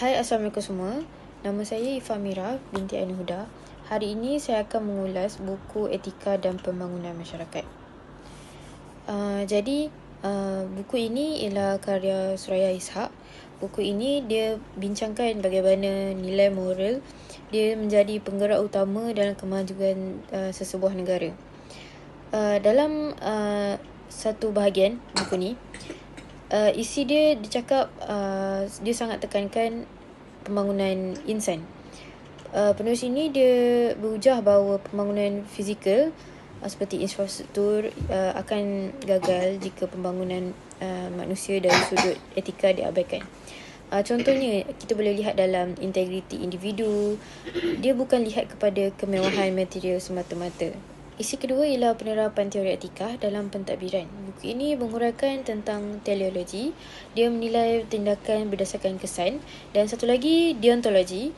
Hai, Assalamualaikum semua. Nama saya Ifah Mira binti Ain Huda. Hari ini saya akan mengulas buku Etika dan Pembangunan Masyarakat. Buku ini ialah karya Suraya Ishak. Buku ini dia bincangkan bagaimana nilai moral dia menjadi penggerak utama dalam kemajuan sesebuah negara. Dalam satu bahagian buku ni, isi dia cakap dia sangat tekankan pembangunan insan. Penulis ini dia berujar bahawa pembangunan fizikal seperti infrastruktur akan gagal jika pembangunan manusia dari sudut etika diabaikan. Contohnya, kita boleh lihat dalam integriti individu. Dia bukan lihat kepada kemewahan material semata-mata. Isi kedua ialah penerapan teori etika dalam pentadbiran. Buku ini menguraikan tentang teleologi. Dia menilai tindakan berdasarkan kesan. Dan satu lagi, deontologi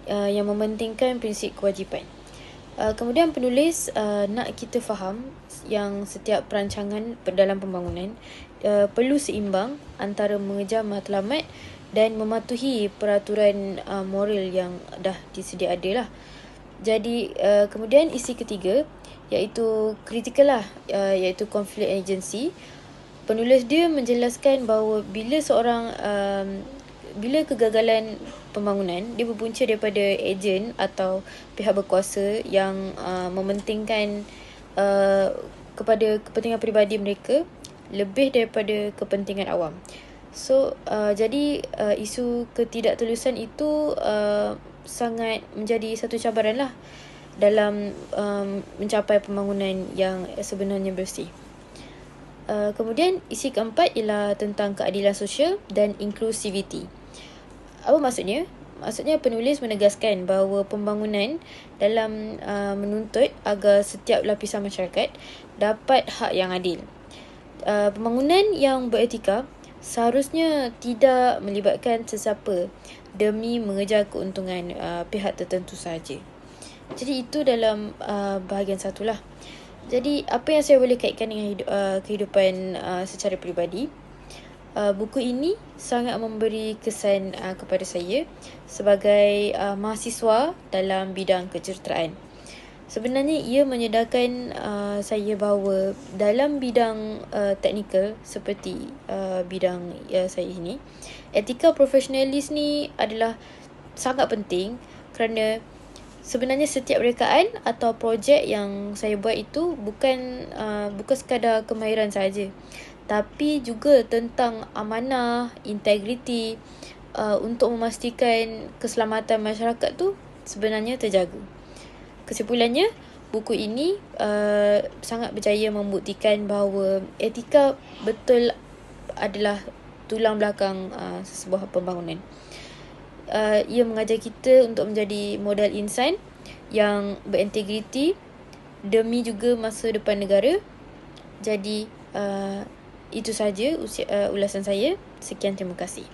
yang mementingkan prinsip kewajipan. Kemudian penulis nak kita faham yang setiap perancangan dalam pembangunan perlu seimbang antara mengejar matlamat dan mematuhi peraturan moral yang dah disedia ada lah. Jadi kemudian isi ketiga iaitu kritikal lah, iaitu conflict agency. Penulis dia menjelaskan bahawa bila kegagalan pembangunan dia berpunca daripada ejen atau pihak berkuasa yang mementingkan kepada kepentingan peribadi mereka lebih daripada kepentingan awam. Jadi isu ketidaktulusan itu sangat menjadi satu cabaran lah dalam mencapai pembangunan yang sebenarnya bersih. Kemudian isi keempat ialah tentang keadilan sosial dan inklusiviti. Apa maksudnya? Maksudnya penulis menegaskan bahawa pembangunan dalam menuntut agar setiap lapisan masyarakat dapat hak yang adil. Pembangunan yang beretika seharusnya tidak melibatkan sesiapa demi mengejar keuntungan pihak tertentu sahaja. Jadi itu dalam bahagian satu lah. Jadi apa yang saya boleh kaitkan dengan kehidupan secara peribadi, buku ini sangat memberi kesan kepada saya sebagai mahasiswa dalam bidang kejahteraan. Sebenarnya ia menyedarkan saya bahawa dalam bidang teknikal seperti bidang saya ini, etika profesionalis ni adalah sangat penting kerana sebenarnya setiap rekaan atau projek yang saya buat itu bukan sekadar kemahiran saja, tapi juga tentang amanah, integriti untuk memastikan keselamatan masyarakat tu sebenarnya terjaga. Kesimpulannya, buku ini sangat berjaya membuktikan bahawa etika betul adalah tulang belakang sebuah pembangunan. Ia mengajar kita untuk menjadi model insan yang berintegriti demi juga masa depan negara. Jadi itu saja ulasan saya. Sekian, terima kasih.